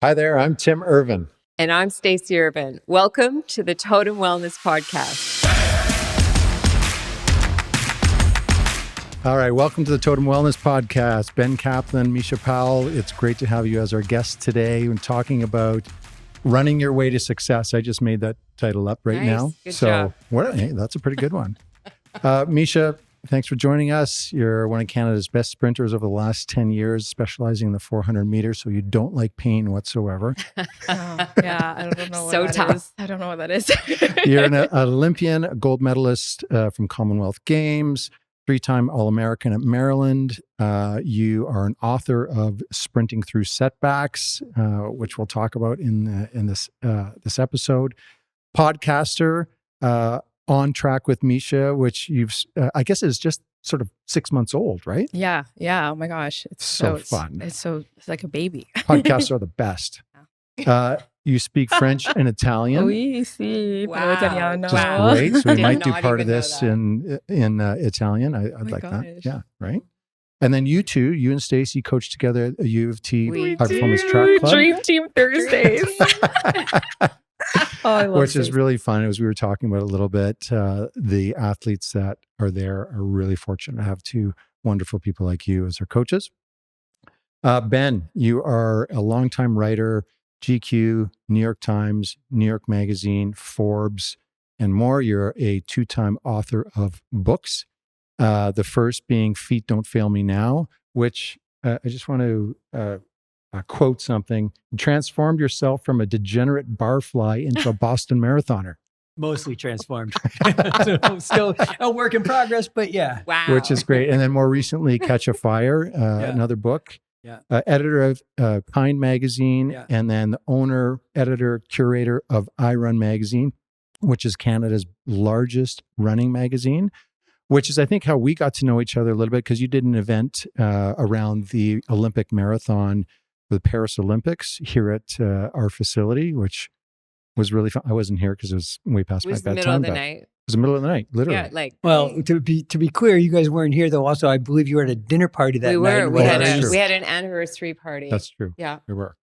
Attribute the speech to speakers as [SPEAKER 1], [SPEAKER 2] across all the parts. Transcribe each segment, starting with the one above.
[SPEAKER 1] Hi there, I'm Tim Irvin.
[SPEAKER 2] And I'm Stacey Irvin. Welcome to the Totum Wellness Podcast.
[SPEAKER 1] All right, welcome to the Totum Wellness Podcast. Ben Kaplan, Micha Powell, it's great to have you as our guest today. We're talking about running your way to success. I just made that title up right now.
[SPEAKER 2] Good job.
[SPEAKER 1] Hey, that's a pretty good one. Micha, thanks for joining us. You're one of Canada's best sprinters over the last 10 years, specializing in the 400 meters, so you don't like pain whatsoever.
[SPEAKER 3] Yeah, I don't know what
[SPEAKER 2] So
[SPEAKER 3] that
[SPEAKER 2] tough.
[SPEAKER 3] is. I don't know what that is.
[SPEAKER 1] You're an Olympian, a gold medalist from Commonwealth Games, 3-time All-American at Maryland. You are an author of Sprinting Through Setbacks, which we'll talk about in this episode. Podcaster, On Track with Micha, which you've, I guess is just sort of 6 months old, right?
[SPEAKER 3] Yeah. Oh my gosh. It's
[SPEAKER 1] So fun.
[SPEAKER 3] It's like a baby.
[SPEAKER 1] Podcasts are the best. You speak French and Italian.
[SPEAKER 3] Oui, sì,
[SPEAKER 2] Wow.
[SPEAKER 3] parlo italiano.
[SPEAKER 1] Which is great. So we
[SPEAKER 2] Did
[SPEAKER 1] might do
[SPEAKER 2] not
[SPEAKER 1] part of
[SPEAKER 2] even know
[SPEAKER 1] this
[SPEAKER 2] that.
[SPEAKER 1] in Italian. I'd
[SPEAKER 3] my
[SPEAKER 1] like that.
[SPEAKER 3] gosh.
[SPEAKER 1] Yeah, right. And then you and Stacey coach together at U of T
[SPEAKER 2] We
[SPEAKER 1] High Performance Track Club,
[SPEAKER 3] Dream Team Thursdays. Oh, I love
[SPEAKER 1] which is
[SPEAKER 3] Stacey.
[SPEAKER 1] really fun. As we were talking about a little bit, the athletes that are there are really fortunate to have two wonderful people like you as their coaches. Ben, you are a longtime writer, GQ, New York Times, New York Magazine, Forbes, and more. You're a 2-time author of books. The first being Feet Don't Fail Me Now, which I just want to quote something. Transformed yourself from a degenerate barfly into a Boston marathoner,
[SPEAKER 4] Mostly transformed. So still a work in progress, but yeah.
[SPEAKER 2] Wow.
[SPEAKER 1] which is great. And then more recently, Catch a Fire, another book.
[SPEAKER 4] Yeah.
[SPEAKER 1] Editor of Kind Magazine,
[SPEAKER 4] Yeah.
[SPEAKER 1] and then the owner, editor, curator of iRun Magazine, which is Canada's largest running magazine, which is, I think, how we got to know each other a little bit, because you did an event around the Olympic marathon, the Paris Olympics, here at our facility, which was really fun. I wasn't here because it was way past
[SPEAKER 2] It
[SPEAKER 1] my
[SPEAKER 2] was the
[SPEAKER 1] bedtime.
[SPEAKER 2] middle of the
[SPEAKER 1] but
[SPEAKER 2] night.
[SPEAKER 1] It was the middle of the night, literally.
[SPEAKER 2] Yeah, like
[SPEAKER 4] Well, to be clear, you guys weren't here though. Also, I believe you were at a dinner party that
[SPEAKER 2] we
[SPEAKER 4] night.
[SPEAKER 2] were.
[SPEAKER 1] Well, that's true.
[SPEAKER 2] We had an anniversary party.
[SPEAKER 1] That's true.
[SPEAKER 2] Yeah.
[SPEAKER 1] We were.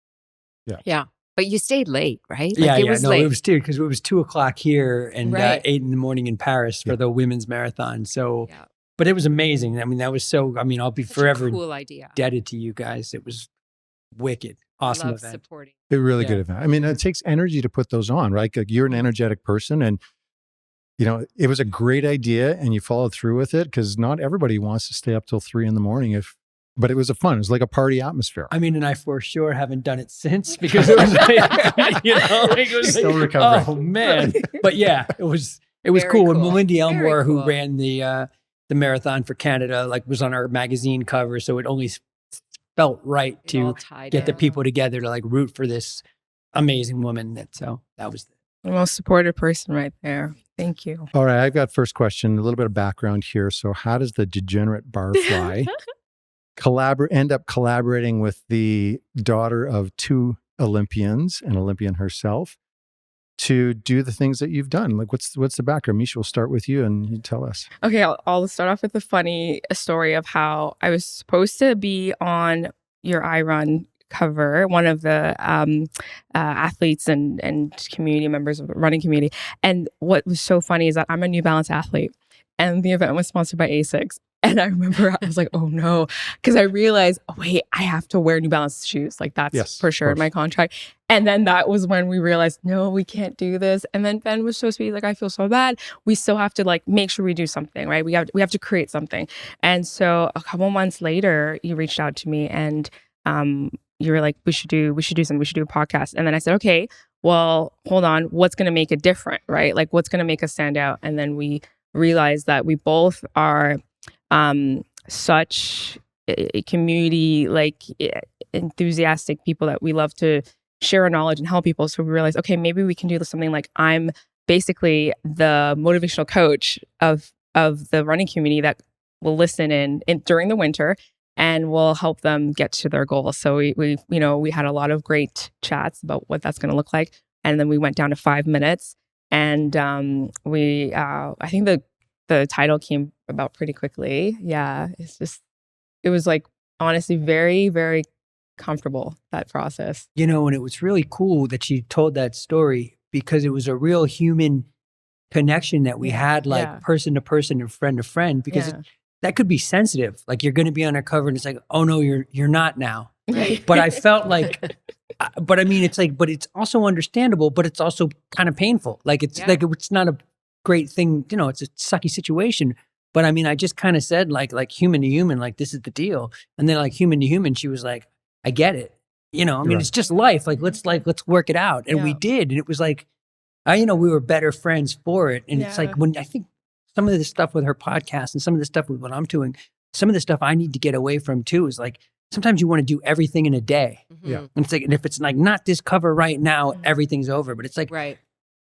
[SPEAKER 2] But you stayed late, right?
[SPEAKER 4] Yeah,
[SPEAKER 2] Like, it was late.
[SPEAKER 4] it was because it was 2:00 here and
[SPEAKER 2] Right.
[SPEAKER 4] 8 in in Paris for
[SPEAKER 1] Yeah.
[SPEAKER 4] the women's marathon. So,
[SPEAKER 2] Yeah.
[SPEAKER 4] but it was amazing. I mean, that was so. I mean, I'll be
[SPEAKER 2] Such
[SPEAKER 4] forever
[SPEAKER 2] a cool idea.
[SPEAKER 4] indebted to you guys. It was wicked, awesome
[SPEAKER 2] Love
[SPEAKER 4] event.
[SPEAKER 2] supporting.
[SPEAKER 1] A really
[SPEAKER 4] Yeah.
[SPEAKER 1] good event. I mean, it takes energy to put those on, right? Like, you're an energetic person, and it was a great idea, and you followed through with it, because not everybody wants to stay up till 3 a.m. But it was it was like a party atmosphere.
[SPEAKER 4] I mean, and I for sure haven't done it since because it was like, it was
[SPEAKER 1] Still
[SPEAKER 4] like,
[SPEAKER 1] recovering.
[SPEAKER 4] oh man. But yeah, it was
[SPEAKER 2] Very
[SPEAKER 4] cool. And
[SPEAKER 2] cool.
[SPEAKER 4] Melinda Elmore,
[SPEAKER 2] Very
[SPEAKER 4] who
[SPEAKER 2] cool.
[SPEAKER 4] ran the marathon for Canada, like was on our magazine cover. So it only felt right
[SPEAKER 2] It all
[SPEAKER 4] to
[SPEAKER 2] tied
[SPEAKER 4] get the
[SPEAKER 2] in.
[SPEAKER 4] people together to like root for this amazing woman. That was
[SPEAKER 3] The most supportive person right there. Thank you.
[SPEAKER 1] All right, I've got first question, a little bit of background here. So how does the degenerate barfly end up collaborating with the daughter of 2 Olympians, an Olympian herself, to do the things that you've done? Like, what's the background? Misha, we'll start with you and you tell us.
[SPEAKER 3] Okay, I'll start off with a funny story of how I was supposed to be on your iRun cover, one of the athletes and community members of the running community. And what was so funny is that I'm a New Balance athlete, and the event was sponsored by ASICS. And I remember I was like, oh no, because I realized, oh, wait, I have to wear New Balance shoes. Like, that's
[SPEAKER 1] Yes,
[SPEAKER 3] for
[SPEAKER 1] of
[SPEAKER 3] sure in
[SPEAKER 1] course.
[SPEAKER 3] my contract. And then that was when we realized, no, we can't do this. And then Ben was so sweet, like, I feel so bad. We still have to like make sure we do something, right? We have to create something. And so a couple months later, you reached out to me and you were like, we should do something. We should do a podcast. And then I said, okay, well, hold on. What's going to make it different, right? Like, what's going to make us stand out? And then we realized that we both are such a community, like enthusiastic people that we love to share our knowledge and help people. So we realized, okay, maybe we can do something like I'm basically the motivational coach of the running community that will listen in during the winter and will help them get to their goals. So we had a lot of great chats about what that's going to look like. And then we went down to 5 minutes, and I think the title came about pretty quickly. Yeah, it was like honestly very, very comfortable, that process.
[SPEAKER 4] You know, and it was really cool that she told that story because it was a real human connection that we had, like person to person and friend to friend, because that could be sensitive. Like you're going to be on our cover and it's like, oh no, you're not now.
[SPEAKER 3] Right.
[SPEAKER 4] But I felt like, but I mean, it's like, but it's also understandable, but it's also kind of painful. Like it's like, it's not a great thing, you know, it's a sucky situation. But I mean, I just kind of said like human to human, like this is the deal. And then like human to human, she was like, I get it. You know, I mean, it's just life. Like, let's work it out. And we did. And it was like, you know, we were better friends for it. And it's like when I think some of the stuff with her podcast and some of the stuff with what I'm doing, some of the stuff I need to get away from too is like, sometimes you want to do everything in a day.
[SPEAKER 1] Yeah.
[SPEAKER 4] And it's like, and if it's like not this cover right now, everything's over. But it's like,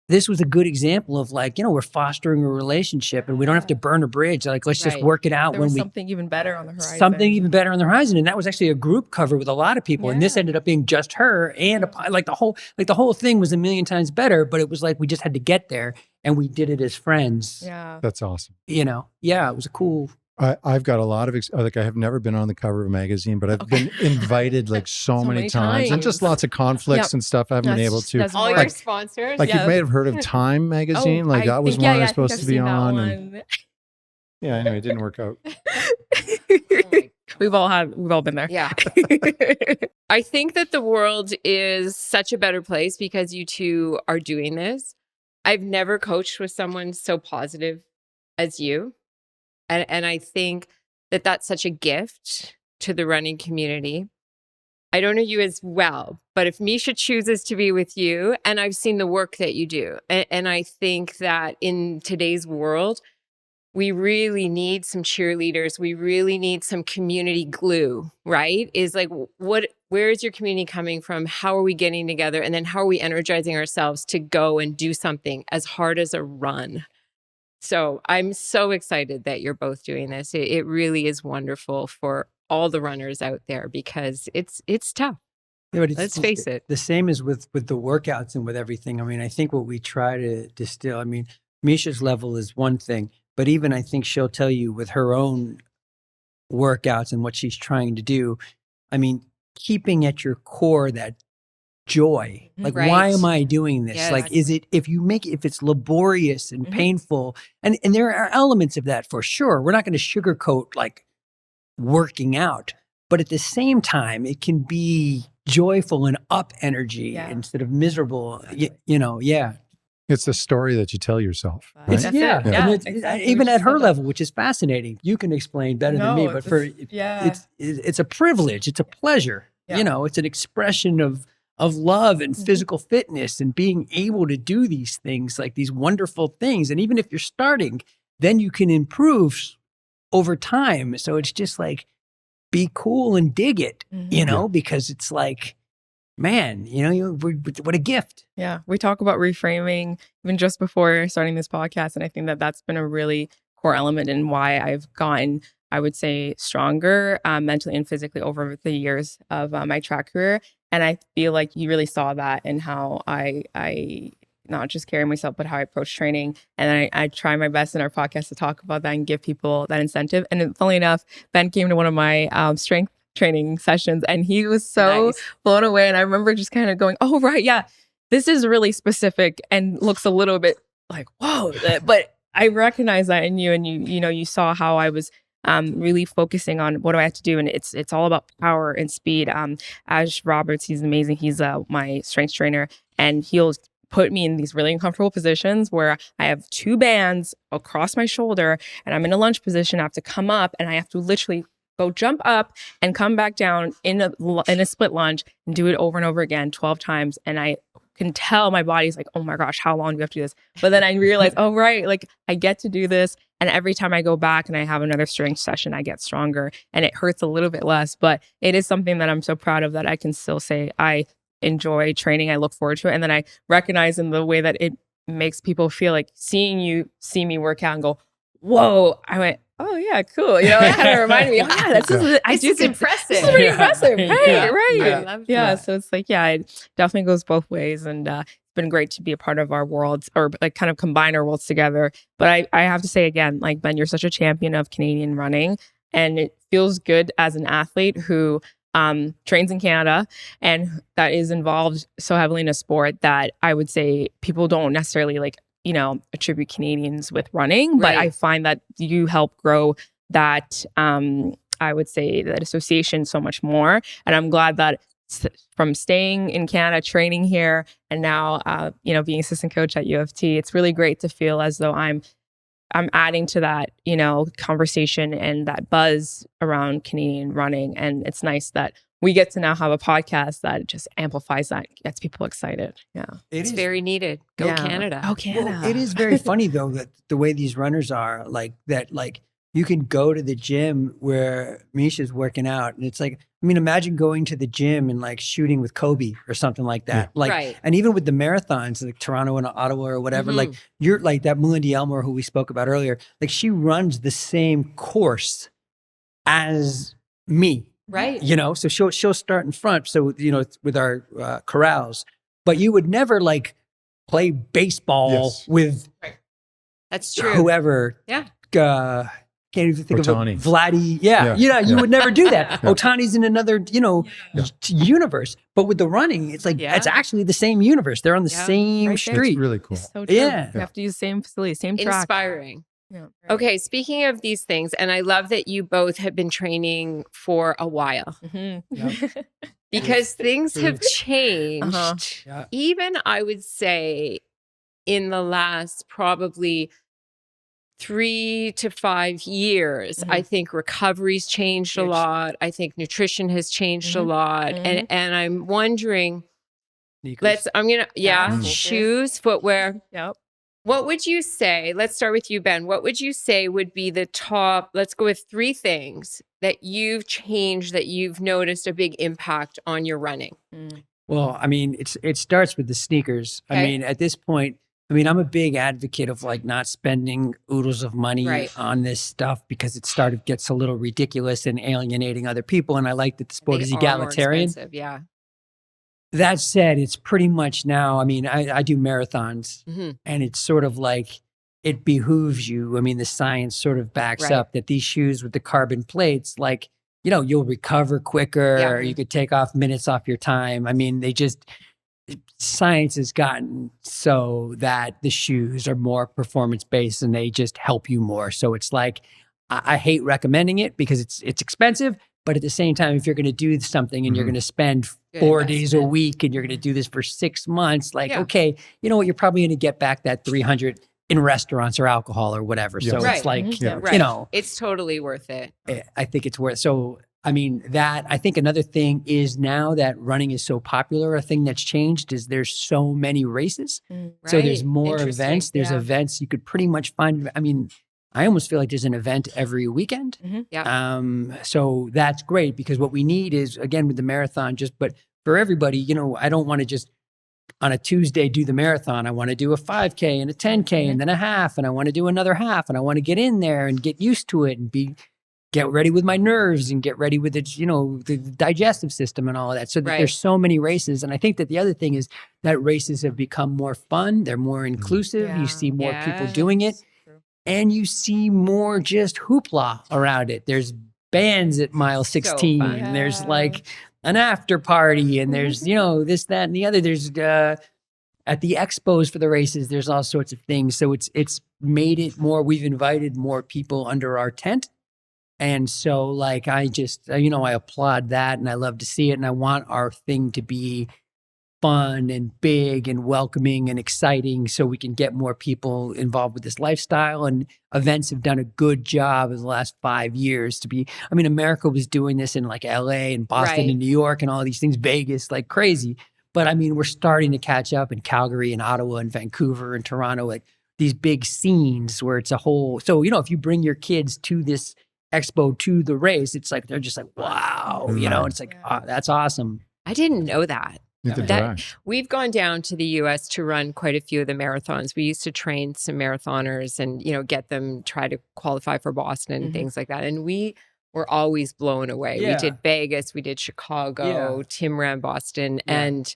[SPEAKER 4] this was a good example of like, you know, we're fostering a relationship and we don't have to burn a bridge. Like, let's just work it out
[SPEAKER 3] there
[SPEAKER 4] when
[SPEAKER 3] was
[SPEAKER 4] we
[SPEAKER 3] something even better on the horizon.
[SPEAKER 4] Something even better on the horizon. And that was actually a group cover with a lot of people. And this ended up being just her and the whole thing was a million times better, but it was like, we just had to get there and we did it as friends.
[SPEAKER 3] Yeah.
[SPEAKER 1] That's awesome.
[SPEAKER 4] You know? Yeah. It was a cool.
[SPEAKER 1] I've got a lot of, like I have never been on the cover of a magazine, but I've been invited like so many times and just lots of conflicts and stuff. I haven't been able to.
[SPEAKER 2] All your sponsors.
[SPEAKER 1] Like you may have heard of Time magazine. Like that was one I was supposed to be on. And, yeah, I know it didn't work out.
[SPEAKER 3] We've all been there.
[SPEAKER 2] Yeah. I think that the world is such a better place because you two are doing this. I've never coached with someone so positive as you. And I think that that's such a gift to the running community. I don't know you as well, but if Micha chooses to be with you, and I've seen the work that you do, and I think that in today's world, we really need some cheerleaders. We really need some community glue, right? Is like, where is your community coming from? How are we getting together? And then how are we energizing ourselves to go and do something as hard as a run? So I'm so excited that you're both doing this. It really is wonderful for all the runners out there because it's tough.
[SPEAKER 4] Yeah, but
[SPEAKER 2] Let's face it.
[SPEAKER 4] The same as with the workouts and with everything. I mean, I think what we try to distill, I mean, Misha's level is one thing, but even I think she'll tell you with her own workouts and what she's trying to do, I mean, keeping at your core that joy. Like, why am I doing this?
[SPEAKER 2] Yes.
[SPEAKER 4] Like, is it, if it's laborious and painful, and there are elements of that for sure. We're not going to sugarcoat like working out, but at the same time, it can be joyful and up energy instead of miserable, you know,
[SPEAKER 1] It's the story that you tell yourself. Right?
[SPEAKER 4] It's,
[SPEAKER 3] Exactly.
[SPEAKER 4] Even at her level, which is fascinating. You can explain better than me, but it's a privilege. It's a pleasure. You know, it's an expression of love and physical fitness and being able to do these things, like these wonderful things. And even if you're starting, then you can improve over time. So it's just like, be cool and dig it, you know, because it's like, man, you know, what a gift.
[SPEAKER 3] Yeah. We talk about reframing even just before starting this podcast. And I think that that's been a really core element in why I've gotten, I would say, stronger mentally and physically over the years of my track career. And I feel like you really saw that in how I not just carry myself, but how I approach training. And I try my best in our podcast to talk about that and give people that incentive. And funnily enough, Ben came to one of my strength training sessions and he was so blown away. And I remember just kind of going, oh, right. Yeah, this is really specific and looks a little bit like, whoa. But I recognize that in you. And you saw how I was really focusing on what do I have to do. And it's all about power and speed. Ash Roberts, he's amazing. He's my strength trainer and he'll put me in these really uncomfortable positions where I have two bands across my shoulder and I'm in a lunge position. I have to come up and I have to literally go jump up and come back down in a split lunge and do it over and over again 12 times. And I can tell my body's like, oh my gosh, how long do we have to do this? But then I realize, oh, right, like I get to do this. And every time I go back and I have another strength session, I get stronger and it hurts a little bit less. But it is something that I'm so proud of that I can still say I enjoy training. I look forward to it. And then I recognize in the way that it makes people feel like seeing you see me work out and go, whoa, I went, oh yeah, cool. You know, it kind of reminded me, oh yeah,
[SPEAKER 2] It's impressive.
[SPEAKER 3] This is pretty impressive. Right, right.
[SPEAKER 2] I love that.
[SPEAKER 3] So it's like, it definitely goes both ways. And it's been great to be a part of our worlds or like kind of combine our worlds together. But I have to say again, like Ben, you're such a champion of Canadian running and it feels good as an athlete who trains in Canada, and that is involved so heavily in a sport that I would say people don't necessarily attribute Canadians with running, but I find that you help grow that, I would say, that association so much more. And I'm glad that from staying in Canada, training here, and now, being assistant coach at U of T, it's really great to feel as though I'm adding to that, conversation and that buzz around Canadian running. And it's nice that we get to now have a podcast that just amplifies that, gets people excited. Yeah.
[SPEAKER 2] It's very needed. Go Canada.
[SPEAKER 3] Go Canada.
[SPEAKER 4] Well, it is very funny though, that the way these runners are like you can go to the gym where Misha's working out, and it's like, I mean, imagine going to the gym and like shooting with Kobe or something like that. And even with the marathons, like Toronto and Ottawa or whatever, like you're like that Melindy Elmore who we spoke about earlier, like she runs the same course as me.
[SPEAKER 2] Right.
[SPEAKER 4] So she'll start in front. So, with our corrals, but you would never like play baseball with
[SPEAKER 2] That's true.
[SPEAKER 4] whoever.
[SPEAKER 2] Yeah.
[SPEAKER 4] Can't even think
[SPEAKER 1] Ohtani.
[SPEAKER 4] of Vladdy. You would never do that. Ohtani's in another, universe. But with the running, it's like, it's actually the same universe. They're on the same street.
[SPEAKER 1] It's really cool.
[SPEAKER 3] It's so true.
[SPEAKER 4] Yeah.
[SPEAKER 3] You have to use the same facility, same track.
[SPEAKER 2] Inspiring.
[SPEAKER 3] Yeah.
[SPEAKER 2] Okay, speaking of these things, and I love that you both have been training for a while because things have changed.
[SPEAKER 4] Yeah.
[SPEAKER 2] Even I would say in the last probably 3 to 5 years, I think recovery's changed a lot. I think nutrition has changed a lot. And I'm wondering,
[SPEAKER 4] Sneakers.
[SPEAKER 2] shoes, footwear.
[SPEAKER 3] Yep.
[SPEAKER 2] What would you say, let's start with you, Ben. What would you say would be the top, let's go with 3 things that you've changed, that you've noticed a big impact on your running?
[SPEAKER 4] Well, I mean, it starts with the sneakers.
[SPEAKER 2] Okay.
[SPEAKER 4] I mean, at this point, I'm a big advocate of like not spending oodles of money on this stuff because it gets a little ridiculous and alienating other people. And I like that the sport is egalitarian.
[SPEAKER 2] Yeah.
[SPEAKER 4] That said, it's pretty much now, I do marathons and it's sort of like it behooves you. The science sort of backs up that these shoes with the carbon plates, like, you'll recover quicker. You could take off minutes off your time. Science has gotten so that the shoes are more performance based and they just help you more. So it's like, I hate recommending it because it's expensive. But at the same time, if you're going to do something and you're going to spend 4 days a week and you're going to do this for 6 months, okay, you know what? You're probably going to get back that 300 in restaurants or alcohol or whatever. So it's like,
[SPEAKER 2] it's totally worth it.
[SPEAKER 4] I think it's worth. So, I think another thing is now that running is so popular, a thing that's changed is there's so many races. So there's more events. There's events you could pretty much find. I almost feel like there's an event every weekend. So that's great because what we need is, again, with the marathon, but for everybody, I don't want to just on a Tuesday do the marathon. I want to do a 5K and a 10K and then a half, and I want to do another half, and I want to get in there and get used to it and get ready with my nerves and get ready with the digestive system and all of that. So that there's so many races. And I think that the other thing is that races have become more fun. They're more inclusive. You see more people doing it. And you see more just hoopla around it. There's bands at mile 16. And there's like an after party. And there's, this, that, and the other. There's at the expos for the races, there's all sorts of things. So it's made it more, we've invited more people under our tent. And so like, I just, I applaud that and I love to see it. And I want our thing to be fun and big and welcoming and exciting so we can get more people involved with this lifestyle. And events have done a good job in the last 5 years to be, America was doing this in like LA and Boston and New York and all these things, Vegas, like crazy. But we're starting to catch up in Calgary and Ottawa and Vancouver and Toronto, like these big scenes where it's a whole, so, if you bring your kids to this expo, to the race, it's like, they're just like, wow, it's like, oh, that's awesome.
[SPEAKER 2] I didn't know that. We've gone down to the US to run quite a few of the marathons. We used to train some marathoners and, get them try to qualify for Boston and things like that. And we were always blown away. We did Vegas, we did Chicago, Tim ran Boston. And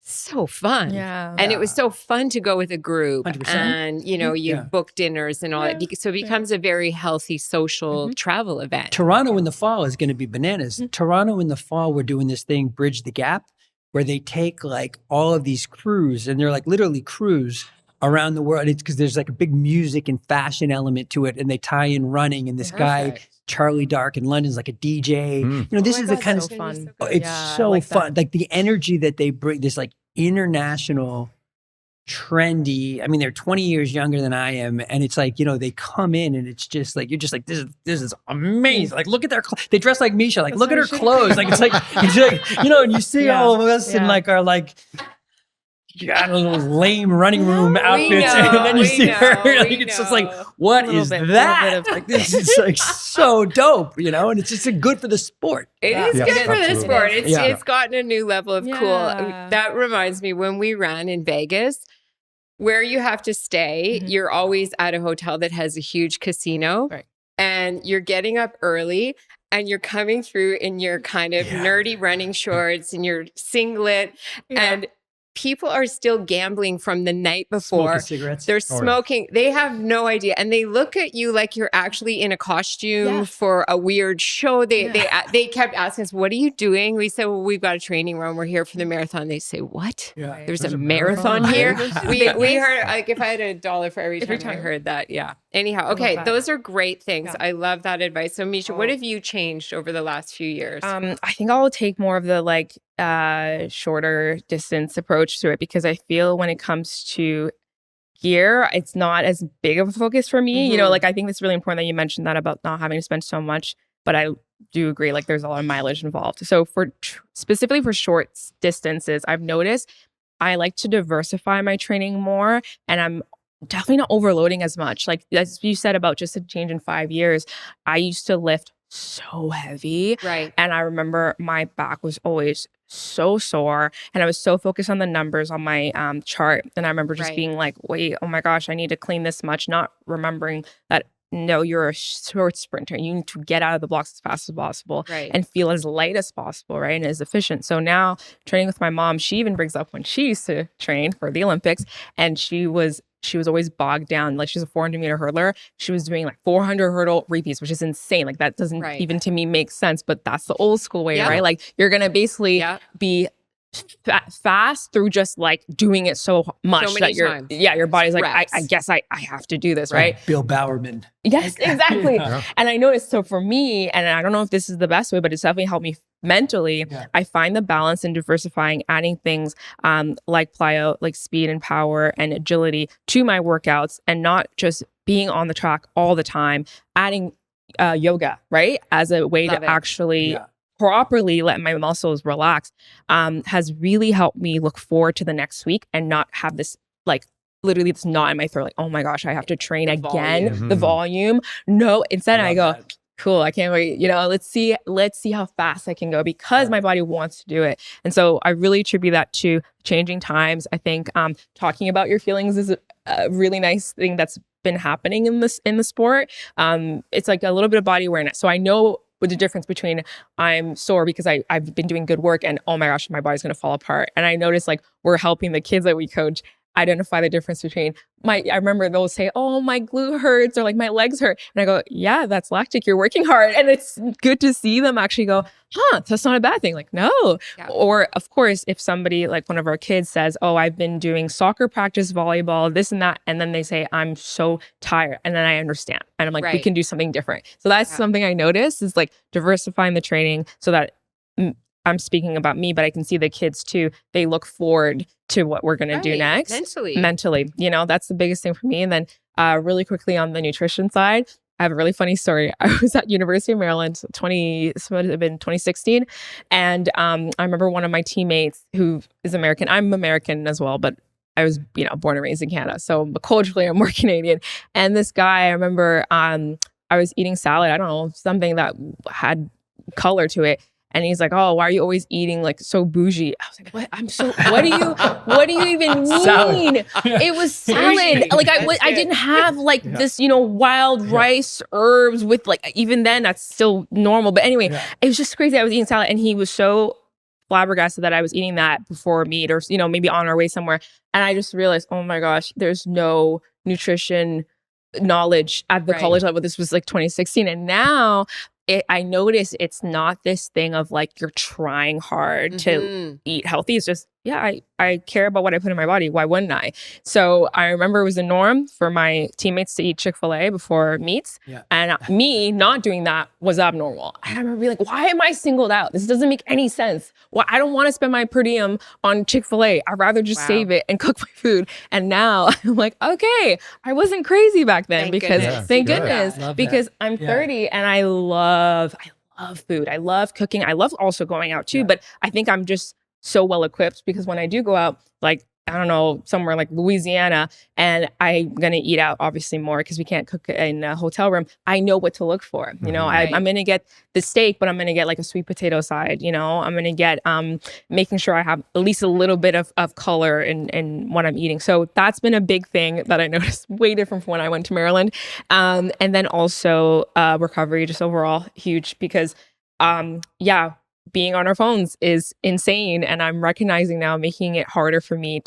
[SPEAKER 2] so fun.
[SPEAKER 3] Yeah.
[SPEAKER 2] And it was so fun to go with a group
[SPEAKER 4] 100%.
[SPEAKER 2] and, you book dinners and all that. So it becomes a very healthy social travel event.
[SPEAKER 4] Toronto in the fall is going to be bananas. Toronto in the fall, we're doing this thing, Bridge the Gap, where they take like all of these crews, and they're like literally crews around the world. It's because there's like a big music and fashion element to it, and they tie in running. And this guy, Charlie Dark in London, is like a DJ. You know, this is the kind of
[SPEAKER 3] fun.
[SPEAKER 4] It's so fun. Like the energy that they bring, this like international, trendy. I mean, they're 20 years younger than I am, and it's like, you know, they come in and it's just like, you're just like, this is amazing. Like, look at their they dress like Micha. Like, look at her clothes. Like, it's like, you know, and you see all of us in like our like, I don't know, lame running room outfits, and then you see her. Like, it's just like, what is that? Like, this is like so dope, you know. And it's just good for the sport.
[SPEAKER 2] It is good for the sport. It's gotten a new level of cool.
[SPEAKER 3] Yeah.
[SPEAKER 2] That reminds me, when we ran in Vegas, where you have to stay, you're always at a hotel that has a huge casino, and you're getting up early. And you're coming through in your kind of nerdy running shorts and your singlet, and people are still gambling from the night before.
[SPEAKER 4] Smoking cigarettes.
[SPEAKER 2] They're smoking. They have no idea. And they look at you like you're actually in a costume for a weird show. They kept asking us, what are you doing? We said, well, we've got a training room. We're here for the marathon. They say, what?
[SPEAKER 4] Yeah.
[SPEAKER 2] There's a marathon here? we heard, like, if I had $1 for every time I heard that. Yeah. Anyhow, okay. Those are great things. I love that advice. So Micha, what have you changed over the last few years?
[SPEAKER 3] I think I'll take more of the like shorter distance approach to it, because I feel when it comes to gear, it's not as big of a focus for me. You know, like I think it's really important that you mentioned that about not having to spend so much, but I do agree, like there's a lot of mileage involved. So for specifically for short distances, I've noticed I like to diversify my training more, and I'm definitely not overloading as much. Like as you said about just a change in 5 years, I used to lift so heavy.
[SPEAKER 2] Right.
[SPEAKER 3] And I remember my back was always so sore, and I was so focused on the numbers on my chart. And I remember just being like, wait, oh my gosh, I need to clean this much, not remembering that no, you're a short sprinter. You need to get out of the blocks as fast as possible and feel as light as possible, right? And as efficient. So now training with my mom, she even brings up when she used to train for the Olympics, and she was always bogged down. Like she's a 400-meter hurdler. She was doing like 400 hurdle repeats, which is insane. Like that doesn't even to me make sense, but that's the old school way, right? Like you're going to basically be fast through just like doing it so much that your body's like, I guess I have to do this, right?
[SPEAKER 4] Bill Bowerman.
[SPEAKER 3] Yes, exactly. And I noticed, so for me, and I don't know if this is the best way, but it's definitely helped me mentally. I find the balance in diversifying, adding things like plyo, like speed and power and agility to my workouts, and not just being on the track all the time, adding yoga, right? As a way to actually properly let my muscles relax, has really helped me look forward to the next week and not have this like literally it's not in my throat like, oh my gosh, I have to train again. The volume. No, instead I go, cool, I can't wait. You know, let's see how fast I can go, because my body wants to do it. And so I really attribute that to changing times. I think talking about your feelings is a really nice thing that's been happening in the sport. It's like a little bit of body awareness. So I know with the difference between I'm sore because I've been doing good work and oh my gosh, my body's going to fall apart. And I notice like we're helping the kids that we coach identify the difference between I remember they'll say, oh, my glute hurts, or like my legs hurt. And I go, yeah, that's lactic. You're working hard. And it's good to see them actually go, that's not a bad thing. Like, no. Or of course, if somebody like one of our kids says, oh, I've been doing soccer practice, volleyball, this and that. And then they say, I'm so tired. And then I understand. And I'm like, we can do something different. So that's something I noticed is like diversifying the training so that I'm speaking about me, but I can see the kids too. They look forward to what we're going to do next. Mentally, you know, that's the biggest thing for me. And then really quickly on the nutrition side, I have a really funny story. I was at University of Maryland, this would have been 2016. And I remember one of my teammates who is American. I'm American as well, but I was, born and raised in Canada. So culturally, I'm more Canadian. And this guy, I remember I was eating salad. I don't know, something that had color to it. And he's like, oh, why are you always eating like so bougie? I was like, what? What do you even mean? It was salad. Like I didn't have like this, wild rice herbs with like, even then that's still normal. But anyway, it was just crazy. I was eating salad and he was so flabbergasted that I was eating that before meat or, maybe on our way somewhere. And I just realized, oh my gosh, there's no nutrition knowledge at the
[SPEAKER 2] Right.
[SPEAKER 3] college level. This was like 2016. And now I notice it's not this thing of like you're trying hard to eat healthy. It's just, I care about what I put in my body. Why wouldn't I? So I remember it was the norm for my teammates to eat Chick-fil-A before meets.
[SPEAKER 4] Yeah.
[SPEAKER 3] And me not doing that was abnormal. And I remember being like, why am I singled out? This doesn't make any sense. Well, I don't want to spend my per diem on Chick-fil-A. I'd rather just save it and cook my food. And now I'm like, okay, I wasn't crazy back then thank goodness,
[SPEAKER 4] Love
[SPEAKER 3] because
[SPEAKER 4] that.
[SPEAKER 3] I'm 30 and I love food. I love cooking. I love also going out too, but I think I'm just so well equipped because when I do go out, like, I don't know, somewhere like Louisiana, and I'm going to eat out obviously more because we can't cook in a hotel room. I know what to look for. I'm going to get the steak, but I'm going to get like a sweet potato side. I'm going to get making sure I have at least a little bit of color in what I'm eating. So that's been a big thing that I noticed, way different from when I went to Maryland. And then also recovery, just overall huge because being on our phones is insane. And I'm recognizing now, making it harder for me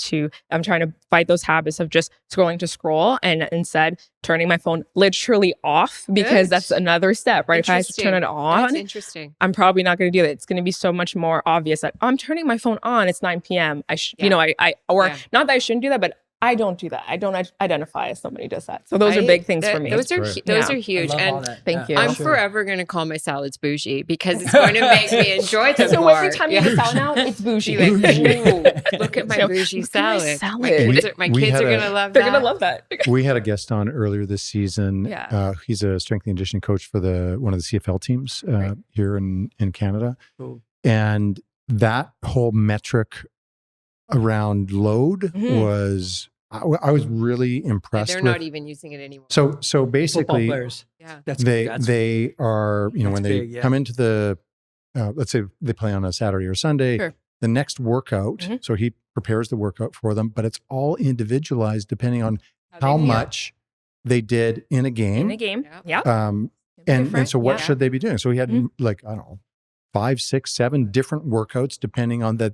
[SPEAKER 3] I'm trying to fight those habits of just scrolling to scroll and instead turning my phone literally off because that's another step, right? If I have to turn it on,
[SPEAKER 2] that's interesting.
[SPEAKER 3] I'm probably not going to do that. It's going to be so much more obvious that I'm turning my phone on. It's 9 p.m. Not that I shouldn't do that, but I don't do that. I don't identify as somebody who does that. So those are big things for me.
[SPEAKER 2] Those are huge.
[SPEAKER 4] And
[SPEAKER 3] thank you.
[SPEAKER 2] I'm forever going to call my salads bougie because it's going to make me enjoy them
[SPEAKER 3] So
[SPEAKER 2] more.
[SPEAKER 3] every time you get salad now, it's bougie.
[SPEAKER 2] Look at my bougie salad. My
[SPEAKER 1] We
[SPEAKER 2] kids
[SPEAKER 1] had
[SPEAKER 2] are
[SPEAKER 1] a-
[SPEAKER 2] going to love that.
[SPEAKER 3] They're going to love that.
[SPEAKER 1] We had a guest on earlier this season.
[SPEAKER 3] Yeah.
[SPEAKER 1] He's a strength and conditioning coach for one of the CFL teams here in Canada.
[SPEAKER 4] Cool.
[SPEAKER 1] And that whole metric around load was, I was really impressed
[SPEAKER 2] They're
[SPEAKER 1] with.
[SPEAKER 2] not even using it anymore.
[SPEAKER 1] So
[SPEAKER 4] Football
[SPEAKER 1] basically,
[SPEAKER 4] players.
[SPEAKER 2] Yeah.
[SPEAKER 1] they are, when
[SPEAKER 4] That's
[SPEAKER 1] they
[SPEAKER 4] big, yeah.
[SPEAKER 1] come into the, let's say they play on a Saturday or Sunday,
[SPEAKER 3] Sure.
[SPEAKER 1] the next workout, so he prepares the workout for them, but it's all individualized depending on how much they did in a game.
[SPEAKER 3] In the game.
[SPEAKER 2] Yeah.
[SPEAKER 3] Yeah.
[SPEAKER 1] And so what
[SPEAKER 3] Yeah.
[SPEAKER 1] should they be doing? So he had like, I don't know, 5, 6, 7 different workouts depending on the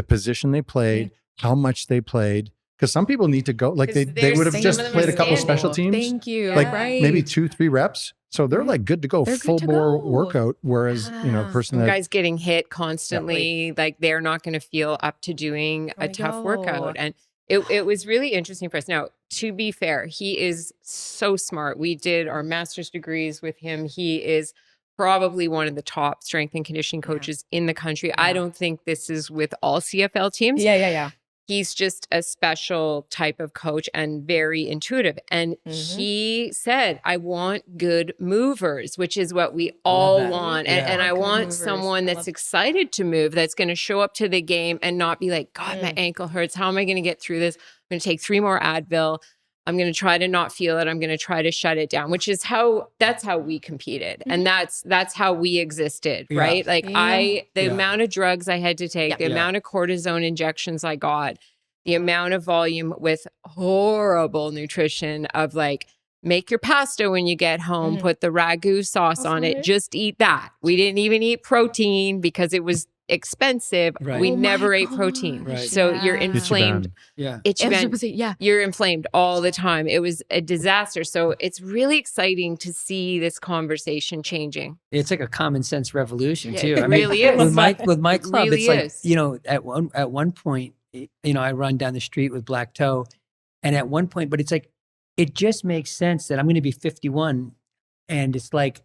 [SPEAKER 1] position they played, how much they played. Because some people need to go, like they would have
[SPEAKER 2] some
[SPEAKER 1] just
[SPEAKER 2] of them
[SPEAKER 1] played
[SPEAKER 2] are
[SPEAKER 1] a couple
[SPEAKER 2] standing.
[SPEAKER 1] special teams,
[SPEAKER 3] Thank you.
[SPEAKER 1] like
[SPEAKER 3] right.
[SPEAKER 1] maybe 2-3 reps. So they're like good to go,
[SPEAKER 3] They're good
[SPEAKER 1] full
[SPEAKER 3] to
[SPEAKER 1] bore
[SPEAKER 3] go.
[SPEAKER 1] workout. Whereas, a person
[SPEAKER 2] Some
[SPEAKER 1] that
[SPEAKER 2] guys getting hit constantly, like they're not going to feel up to doing a tough workout. And it was really interesting for us. Now, to be fair, he is so smart. We did our master's degrees with him. He is probably one of the top strength and conditioning coaches in the country. I don't think this is with all CFL teams.
[SPEAKER 3] Yeah.
[SPEAKER 2] He's just a special type of coach and very intuitive. And he said, I want good movers, which is what we all want. And I want
[SPEAKER 3] movers.
[SPEAKER 2] someone that's excited to move, that's going to show up to the game and not be like, God, my ankle hurts. How am I going to get through this? I'm going to take 3 more Advil. I'm going to try to not feel it. I'm going to try to shut it down, which is that's how we competed. And that's how we existed, right? Like the amount of drugs I had to take, the amount of cortisone injections I got, the amount of volume with horrible nutrition of like, make your pasta when you get home, put the ragu sauce on it, just eat that. We didn't even eat protein because it was expensive.
[SPEAKER 4] Right.
[SPEAKER 2] We
[SPEAKER 3] Oh
[SPEAKER 2] never
[SPEAKER 3] my
[SPEAKER 2] ate protein.
[SPEAKER 4] Right.
[SPEAKER 2] So you're inflamed.
[SPEAKER 4] Yeah.
[SPEAKER 3] Yeah.
[SPEAKER 2] You're inflamed all the time. It was a disaster. So it's really exciting to see this conversation changing.
[SPEAKER 4] It's like a common sense revolution too.
[SPEAKER 2] It really is.
[SPEAKER 4] With my club,
[SPEAKER 2] really
[SPEAKER 4] it's
[SPEAKER 2] is.
[SPEAKER 4] like, at one point, I run down the street with Black Toe, and at one point, but it's like, it just makes sense that I'm going to be 51, and it's like,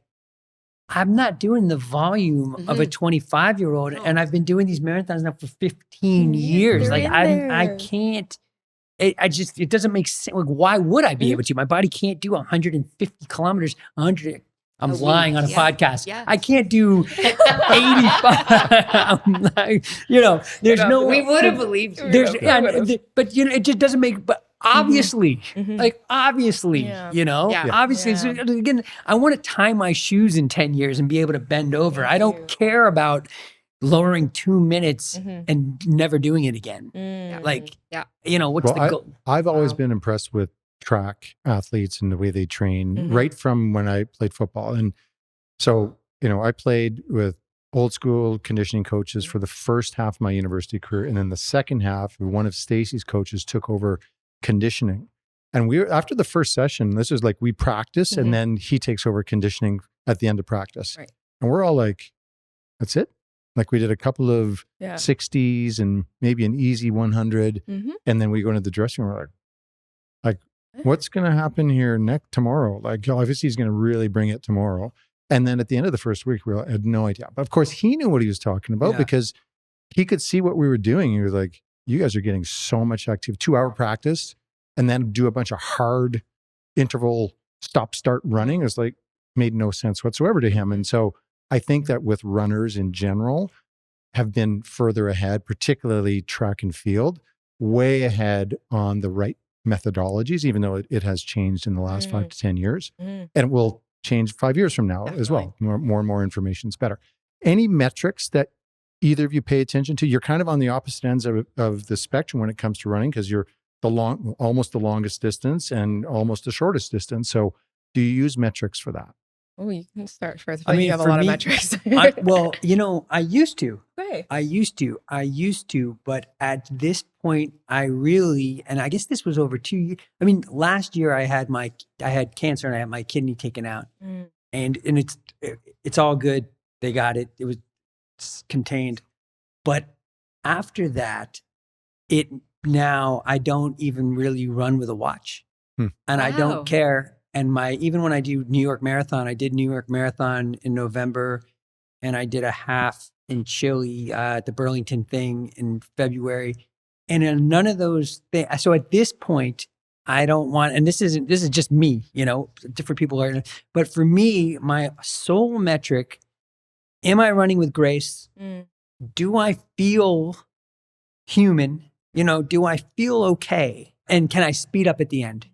[SPEAKER 4] I'm not doing the volume of a 25-year-old, and I've been doing these marathons now for 15 years. Like I can't. It doesn't make sense. Like, why would I be able to? My body can't do 150 kilometers. 100. I'm lying on a podcast.
[SPEAKER 2] Yeah.
[SPEAKER 4] I can't do 85. I'm like, there's no.
[SPEAKER 2] We would have believed you.
[SPEAKER 4] There's but it just doesn't make. But obviously, obviously,
[SPEAKER 2] Yeah.
[SPEAKER 4] obviously. So, again, I want to tie my shoes in 10 years and be able to bend over. I don't care about lowering 2 minutes and never doing it again. Like, what's the goal?
[SPEAKER 1] I've always been impressed with track athletes and the way they train right from when I played football. And so, I played with old school conditioning coaches for the first half of my university career. And then the second half, one of Stacy's coaches took over conditioning. And we were, after the first session, this is like we practice and then he takes over conditioning at the end of practice.
[SPEAKER 3] Right.
[SPEAKER 1] And we're all like, that's it. Like we did a couple of 60s and maybe an easy 100. And then we go into the dressing room. We're like, what's going to happen here tomorrow? Like, obviously he's going to really bring it tomorrow. And then at the end of the first week, we had no idea. But of course, he knew what he was talking about because he could see what we were doing. He was like, you guys are getting so much activity, 2-hour practice, and then do a bunch of hard interval stop-start running. It's like, made no sense whatsoever to him. And so I think that with runners in general have been further ahead, particularly track and field, way ahead on the right methodologies, even though it has changed in the last 5 to 10 years. And it will change 5 years from now as well. More and more information is better. Any metrics that either of you pay attention to? You're kind of on the opposite ends of the spectrum when it comes to running because you're almost the longest distance and almost the shortest distance. So do you use metrics for that?
[SPEAKER 3] Oh, you can start first.
[SPEAKER 4] I mean,
[SPEAKER 3] you have a
[SPEAKER 4] for
[SPEAKER 3] lot
[SPEAKER 4] me,
[SPEAKER 3] of metrics.
[SPEAKER 4] well, I used to.
[SPEAKER 3] Okay.
[SPEAKER 4] I used to, but at this point, I really, and I guess this was over 2 years. I mean, last year I had cancer and I had my kidney taken out, and it's all good. They got it. It was contained, but after that, now I don't even really run with a watch, and I don't care. And even when I do New York Marathon, I did New York Marathon in November, and I did a half in Chile at the Burlington thing in February. And in none of those things, so at this point, I don't want, and this is just me, different people are, but for me, my sole metric, am I running with grace? Do I feel human? Do I feel okay? And can I speed up at the end?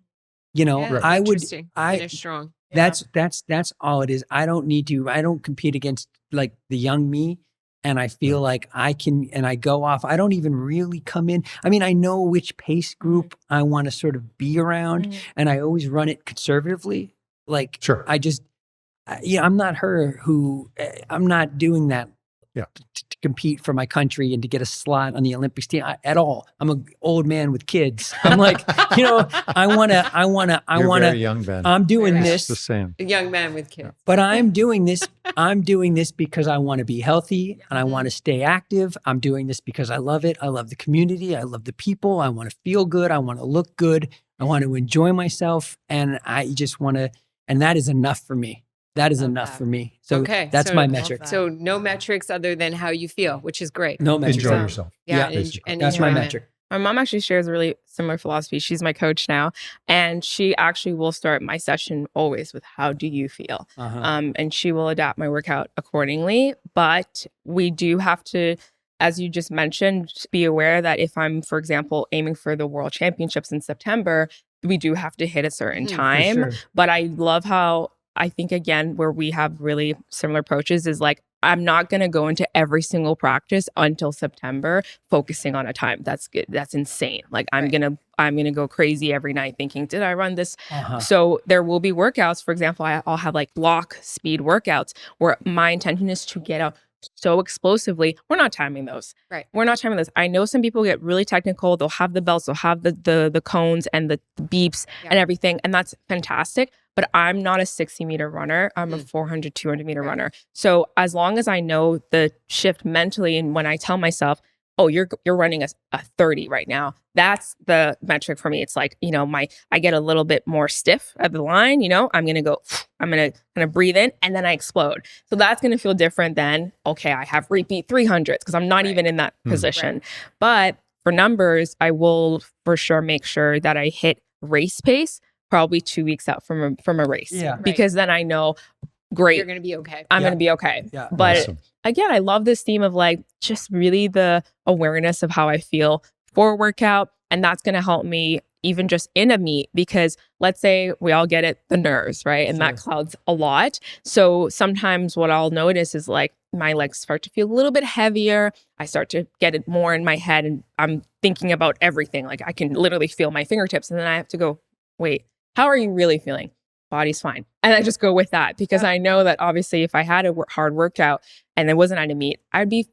[SPEAKER 4] I would,
[SPEAKER 2] Finish strong.
[SPEAKER 4] That's all it is. I don't compete against like the young me. And I feel like I can, and I go off. I don't even really come in. I mean, I know which pace group I want to sort of be around, and I always run it conservatively. Like, I'm not her who, I'm not doing that to compete for my country and to get a slot on the Olympics team at all. I'm an old man with kids. I'm like, I want to,
[SPEAKER 1] very young, Ben.
[SPEAKER 4] I'm doing this.
[SPEAKER 1] The same.
[SPEAKER 2] A young man with kids.
[SPEAKER 4] But I'm doing this because I want to be healthy and I want to stay active. I'm doing this because I love it. I love the community. I love the people. I want to feel good. I want to look good. I want to enjoy myself. And I just want to, and that is enough for me. That is enough for me. So that's my metric.
[SPEAKER 2] So no metrics other than how you feel, which is great.
[SPEAKER 4] No metrics.
[SPEAKER 1] Enjoy yourself.
[SPEAKER 2] And
[SPEAKER 4] that's my metric.
[SPEAKER 3] My mom actually shares a really similar philosophy. She's my coach now, and she actually will start my session always with, how do you feel? And she will adapt my workout accordingly. But we do have to, as you just mentioned, be aware that if I'm, for example, aiming for the World Championships in September, we do have to hit a certain time.
[SPEAKER 4] Sure.
[SPEAKER 3] But I love how, I think, again, where we have really similar approaches is like, I'm not going to go into every single practice until September focusing on a time. That's good. That's insane. Like I'm going to go crazy every night thinking, did I run this? So there will be workouts. For example, I'll have like block speed workouts where my intention is to get out so explosively. We're not timing those.
[SPEAKER 2] Right.
[SPEAKER 3] We're not timing those. I know some people get really technical. They'll have the belts, they'll have the cones and the beeps and everything. And that's fantastic. But I'm not a 60-meter runner. I'm a 400, 200-meter runner. So as long as I know the shift mentally, and when I tell myself, oh, you're running a 30 right now, that's the metric for me. It's like, I get a little bit more stiff at the line, I'm going to go, I'm going to kind of breathe in and then I explode. So that's going to feel different than, okay, I have repeat 300s because I'm not even in that position. But for numbers, I will for sure make sure that I hit race pace probably 2 weeks out from a race. Because then I know, great,
[SPEAKER 2] you're going to be okay.
[SPEAKER 3] I'm going to be okay. But again, I love this theme of like just really the awareness of how I feel for a workout. And that's going to help me even just in a meet, because let's say we all get it, the nerves, right? And that clouds a lot. So sometimes what I'll notice is like my legs start to feel a little bit heavier. I start to get it more in my head and I'm thinking about everything. Like I can literally feel my fingertips and then I have to go, wait, how are you really feeling? body's fine. And I just go with that because I know that obviously if I had a hard workout and there wasn't any meat, I'd be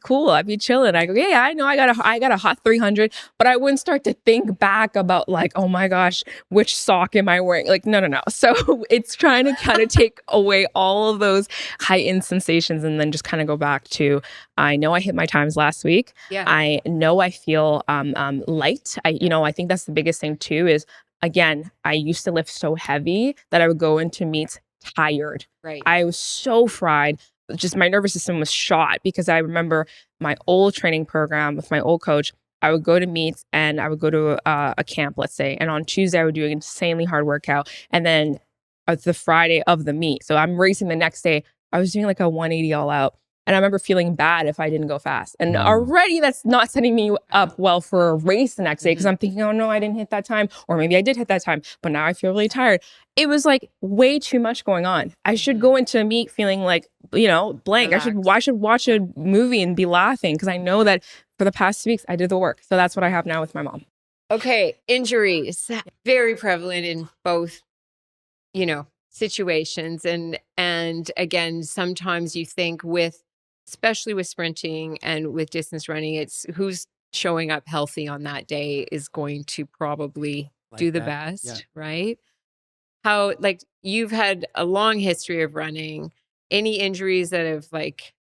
[SPEAKER 3] cool. I'd be chilling. I go, yeah, I know I got a hot 300, but I wouldn't start to think back about like, oh my gosh, which sock am I wearing? Like, no. So it's trying to kind of take away all of those heightened sensations and then just kind of go back to, I know I hit my times last week.
[SPEAKER 2] Yeah.
[SPEAKER 3] I know I feel light. I think that's the biggest thing too is, again, I used to lift so heavy that I would go into meets tired.
[SPEAKER 2] Right.
[SPEAKER 3] I was so fried. Just my nervous system was shot because I remember my old training program with my old coach. I would go to meets and I would go to a camp, let's say. And on Tuesday, I would do an insanely hard workout. And then the Friday of the meet. So I'm racing the next day. I was doing like a 180 all out. And I remember feeling bad if I didn't go fast. And already that's not setting me up well for a race the next day because I'm thinking, oh no, I didn't hit that time. Or maybe I did hit that time, but now I feel really tired. It was like way too much going on. I should go into a meet feeling like, blank.
[SPEAKER 2] Relax.
[SPEAKER 3] I should watch a movie and be laughing because I know that for the past 2 weeks I did the work. So that's what I have now with my mom.
[SPEAKER 2] Okay. Injuries, very prevalent in both, situations. And again, sometimes you think especially with sprinting and with distance running, it's who's showing up healthy on that day is going to probably do the best, right? How, like, you've had a long history of running. Any injuries that have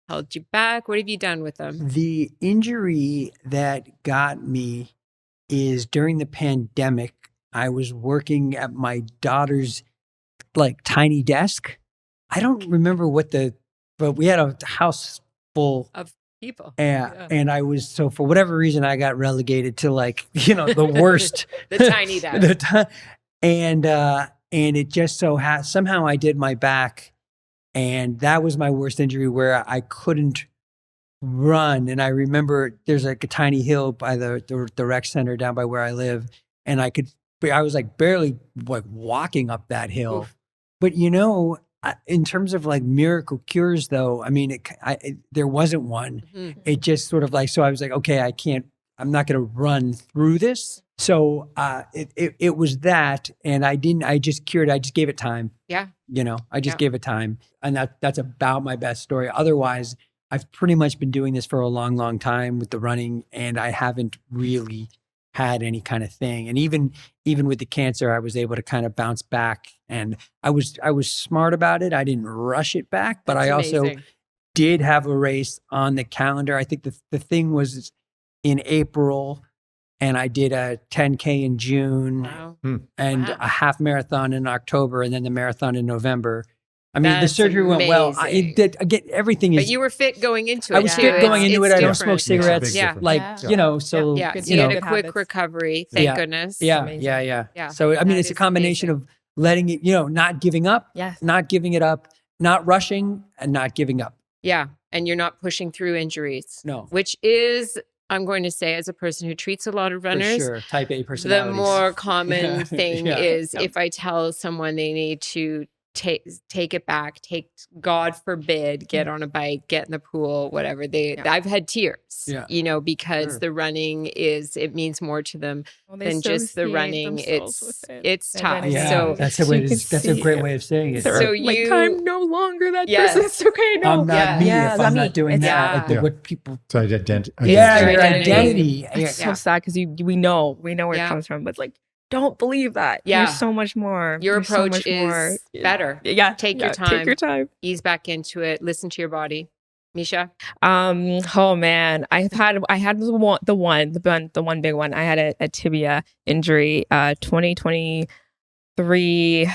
[SPEAKER 2] held you back? What have you done with them?
[SPEAKER 4] The injury that got me is during the pandemic. I was working at my daughter's tiny desk. I don't remember but we had a house full
[SPEAKER 2] of people.
[SPEAKER 4] And I was, so for whatever reason, I got relegated to the worst.
[SPEAKER 2] The tiny desk.
[SPEAKER 4] And it just so somehow I did my back. And that was my worst injury where I couldn't run. And I remember there's a tiny hill by the rec center down by where I live. And I was barely walking up that hill.
[SPEAKER 2] Oof.
[SPEAKER 4] But in terms of miracle cures though, I mean, there wasn't one.
[SPEAKER 2] Mm-hmm.
[SPEAKER 4] It just sort of so I was okay, I'm not going to run through this. So it was that. And I just gave it time.
[SPEAKER 2] Yeah.
[SPEAKER 4] I just gave it time. And that's about my best story. Otherwise, I've pretty much been doing this for a long, long time with the running, and I haven't really had any kind of thing. And even with the cancer, I was able to kind of bounce back, and I was smart about it. I didn't rush it back, but
[SPEAKER 2] That's
[SPEAKER 4] I
[SPEAKER 2] amazing.
[SPEAKER 4] also did have a race on the calendar. I think the thing was in April, and I did a 10K in June.
[SPEAKER 2] Wow.
[SPEAKER 4] And
[SPEAKER 2] Wow.
[SPEAKER 4] a half marathon in October, and then the marathon in November. I mean,
[SPEAKER 2] That's
[SPEAKER 4] the surgery went well.
[SPEAKER 2] amazing.
[SPEAKER 4] Everything is.
[SPEAKER 2] But you were fit going into it.
[SPEAKER 4] I was
[SPEAKER 2] too.
[SPEAKER 4] fit going into it. I don't
[SPEAKER 2] It's
[SPEAKER 4] smoke
[SPEAKER 2] different.
[SPEAKER 4] cigarettes.
[SPEAKER 2] Yeah.
[SPEAKER 4] So
[SPEAKER 2] Yeah.
[SPEAKER 3] Good
[SPEAKER 2] So you had a
[SPEAKER 3] good
[SPEAKER 2] quick
[SPEAKER 3] habits.
[SPEAKER 2] recovery. Thank
[SPEAKER 4] Yeah.
[SPEAKER 2] goodness.
[SPEAKER 4] Yeah,
[SPEAKER 3] Amazing.
[SPEAKER 4] yeah. So I mean,
[SPEAKER 2] That
[SPEAKER 4] it's a
[SPEAKER 2] is
[SPEAKER 4] combination
[SPEAKER 2] amazing.
[SPEAKER 4] of letting it, not giving up,
[SPEAKER 3] Yes.
[SPEAKER 4] not giving it up, not rushing, and not giving up.
[SPEAKER 2] Yeah. And you're not pushing through injuries.
[SPEAKER 4] No,
[SPEAKER 2] Which is, I'm going to say, as a person who treats a lot of runners,
[SPEAKER 4] for sure. Type A
[SPEAKER 2] the
[SPEAKER 4] personalities.
[SPEAKER 2] more common
[SPEAKER 4] Yeah.
[SPEAKER 2] thing
[SPEAKER 4] Yeah.
[SPEAKER 2] is
[SPEAKER 4] Yeah.
[SPEAKER 2] if I tell someone they need to take it back, God forbid, get on a bike, get in the pool, whatever. I've had tears, because
[SPEAKER 4] Sure.
[SPEAKER 2] the running it means more to them
[SPEAKER 3] Well, they
[SPEAKER 2] than just the
[SPEAKER 3] associate
[SPEAKER 2] running.
[SPEAKER 3] themselves with it.
[SPEAKER 2] It's
[SPEAKER 3] And
[SPEAKER 2] tough.
[SPEAKER 3] then
[SPEAKER 4] Yeah,
[SPEAKER 2] So
[SPEAKER 4] that's
[SPEAKER 3] you can
[SPEAKER 4] a great
[SPEAKER 3] see
[SPEAKER 4] way of saying it.
[SPEAKER 3] They're
[SPEAKER 2] So
[SPEAKER 3] like,
[SPEAKER 2] you-
[SPEAKER 3] I'm no longer that
[SPEAKER 2] Yes.
[SPEAKER 3] person. It's okay. No.
[SPEAKER 4] I'm not
[SPEAKER 2] Yeah.
[SPEAKER 4] me
[SPEAKER 3] Yeah,
[SPEAKER 4] if
[SPEAKER 3] not
[SPEAKER 4] I'm
[SPEAKER 3] me.
[SPEAKER 4] not doing
[SPEAKER 3] It's-
[SPEAKER 4] that.
[SPEAKER 2] Yeah.
[SPEAKER 4] What people.
[SPEAKER 1] So
[SPEAKER 2] It's
[SPEAKER 4] Yeah,
[SPEAKER 2] your
[SPEAKER 4] your
[SPEAKER 2] identity.
[SPEAKER 4] identity.
[SPEAKER 3] It's
[SPEAKER 2] Yeah.
[SPEAKER 3] so sad because we know where
[SPEAKER 2] Yeah.
[SPEAKER 3] it comes from, but don't believe that.
[SPEAKER 2] Yeah.
[SPEAKER 3] There's so much more.
[SPEAKER 2] Your
[SPEAKER 3] There's so
[SPEAKER 2] approach
[SPEAKER 3] much more.
[SPEAKER 2] is better.
[SPEAKER 3] Yeah.
[SPEAKER 2] Take your
[SPEAKER 3] Take
[SPEAKER 2] time.
[SPEAKER 3] your time.
[SPEAKER 2] Ease back into it. Listen to your body. Misha?
[SPEAKER 3] Oh man, I had the one big one. I had a tibia injury, 2023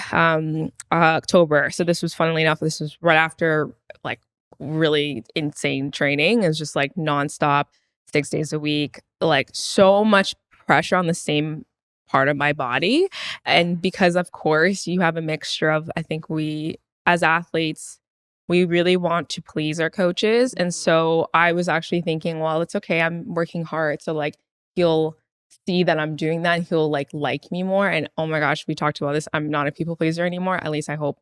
[SPEAKER 3] October. So this was, funnily enough, this was right after really insane training. It was just nonstop, 6 days a week, so much pressure on the same part of my body. And because of course you have a mixture of, I think we as athletes, we really want to please our coaches. And so I was actually thinking, well, it's okay. I'm working hard. So he'll see that I'm doing that. He'll like me more. And oh my gosh, we talked about this. I'm not a people pleaser anymore. At least I hope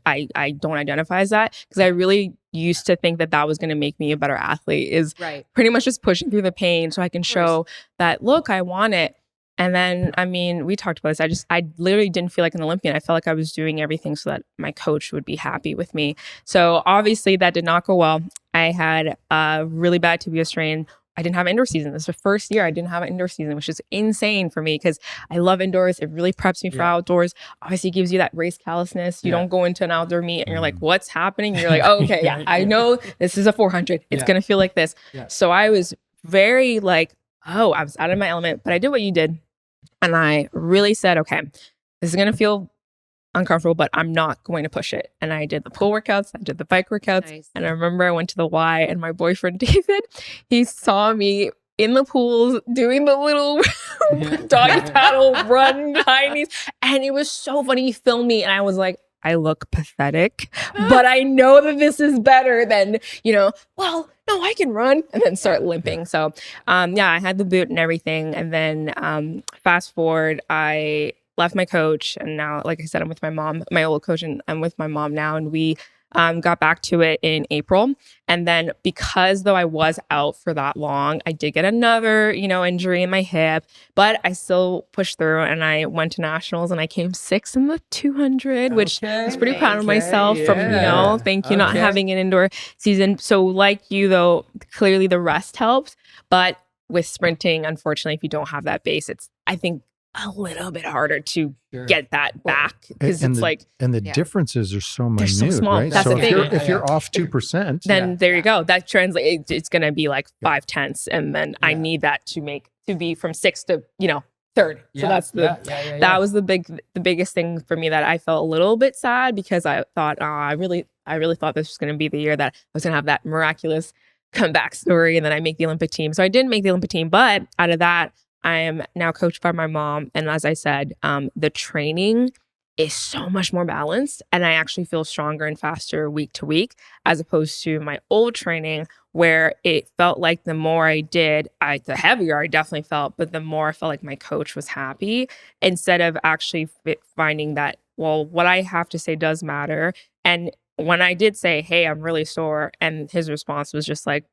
[SPEAKER 3] I don't identify as that, because I really used to think that was going to make me a better athlete, is
[SPEAKER 2] Right.
[SPEAKER 3] pretty much just pushing through the pain so I can show that, look, I want it. And then, I mean, we talked about this. I literally didn't feel like an Olympian. I felt like I was doing everything so that my coach would be happy with me. So obviously that did not go well. I had a really bad tibial strain. I didn't have an indoor season. This was the first year I didn't have an indoor season, which is insane for me because I love indoors. It really preps me for outdoors. Obviously, it gives you that race callousness. You don't go into an outdoor meet and you're like, what's happening? You're like, oh, okay, I know this is a 400. It's going to feel like this. So I was very like, oh, I was out of my element, but I did what you did. And I really said, okay, this is going to feel uncomfortable, but I'm not going to push it. And I did the pool workouts, I did the bike workouts.
[SPEAKER 2] Nice.
[SPEAKER 3] And I remember I went to the Y and my boyfriend, David, he saw me in the pools doing the little doggy paddle run behind me. And it was so funny. He filmed me and I was like, I look pathetic, but I know that this is better than, well, no, I can run and then start limping. So, I had the boot and everything. And then fast forward, I left my coach. And now, like I said, I'm with my mom, my old coach, and I'm with my mom now. And we got back to it in April. And then because though I was out for that long, I did get another, injury in my hip, but I still pushed through and I went to nationals and I came 6th in the 200, which I was pretty proud of myself from, not having an indoor season. So like you though, clearly the rest helped, but with sprinting, unfortunately, if you don't have that base, it's, I think, a little bit harder to get that back because it's
[SPEAKER 1] the differences are so minute,
[SPEAKER 3] so small.
[SPEAKER 1] right?
[SPEAKER 3] That's
[SPEAKER 1] so
[SPEAKER 3] the thing.
[SPEAKER 1] if you're off 2%,
[SPEAKER 3] then there you go. That translates. It's going to be like 5/10, and then I need that to be from 6th to 3rd. So that's that was the biggest thing for me that I felt a little bit sad because I thought I really thought this was going to be the year that I was going to have that miraculous comeback story, and then I make the Olympic team. So I didn't make the Olympic team, but out of that, I am now coached by my mom. And as I said, the training is so much more balanced. And I actually feel stronger and faster week to week, as opposed to my old training where it felt like the more I did, the heavier I definitely felt, but the more I felt like my coach was happy instead of actually finding that, well, what I have to say does matter. And when I did say, hey, I'm really sore, and his response was just like,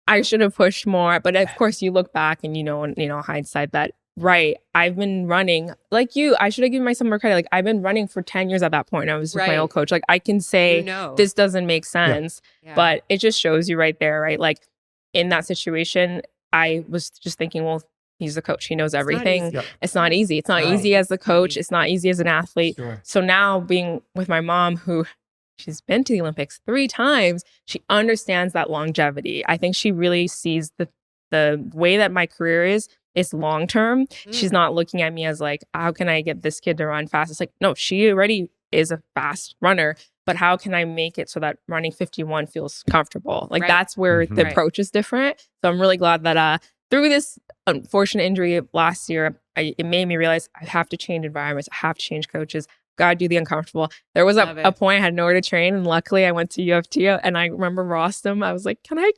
[SPEAKER 3] I should have pushed more. But of course, you look back and hindsight that, right, I've been running like you. I should have given myself more credit. Like I've been running for 10 years at that point. I was with my old coach. Like I can say this doesn't make sense, but it just shows you right there, right? Like in that situation, I was just thinking, well, he's the coach. He knows everything. It's not easy. It's not easy as the coach. It's not easy as an athlete. So now being with my mom, who she's been to the Olympics 3 times. She understands that longevity. I think she really sees the way that my career is long term. She's not looking at me as like, how can I get this kid to run fast? It's like, no, she already is a fast runner, but how can I make it so that running 51 feels comfortable? Like that's where the approach is different. So I'm really glad that through this unfortunate injury last year, it made me realize I have to change environments. I have to change coaches. Gotta do the uncomfortable. There was a point I had nowhere to train, and luckily I went to UFT. And I remember Rostam. I was like, "Can I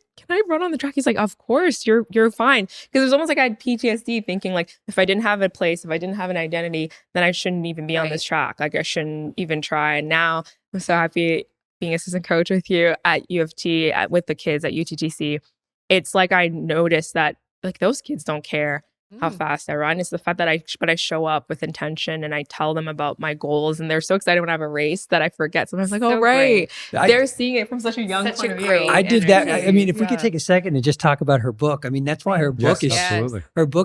[SPEAKER 3] run on the track?" He's like, "Of course, you're fine." Because it was almost like I had PTSD, thinking like if I didn't have a place, if I didn't have an identity, then I shouldn't even be on this track. Like I shouldn't even try. And now I'm so happy being assistant coach with you at UFT with the kids at UTTC. It's like I noticed that like those kids don't care how fast I run. It's the fact that I show up with intention and I tell them about my goals, and they're so excited when I have a race that I forget. Sometimes like, oh, right. They're seeing it from such a young point of view.
[SPEAKER 4] I did that. I mean, if we could take a second and just talk about her book. I mean, that's why her book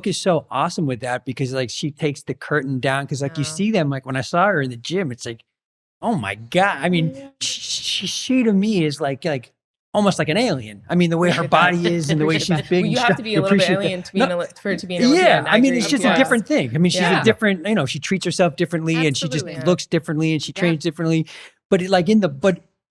[SPEAKER 4] is so awesome with that, because like she takes the curtain down, because like you see them, like when I saw her in the gym, it's like, oh my God. I mean, she to me is like almost like an alien. I mean, the way her body is and the way she's big.
[SPEAKER 3] Well, you have to be a little bit alien for it to be an Olympian.
[SPEAKER 4] Yeah, I mean, it's just a different thing. I mean, she's a different, she treats herself differently and she just looks differently and she trains differently. But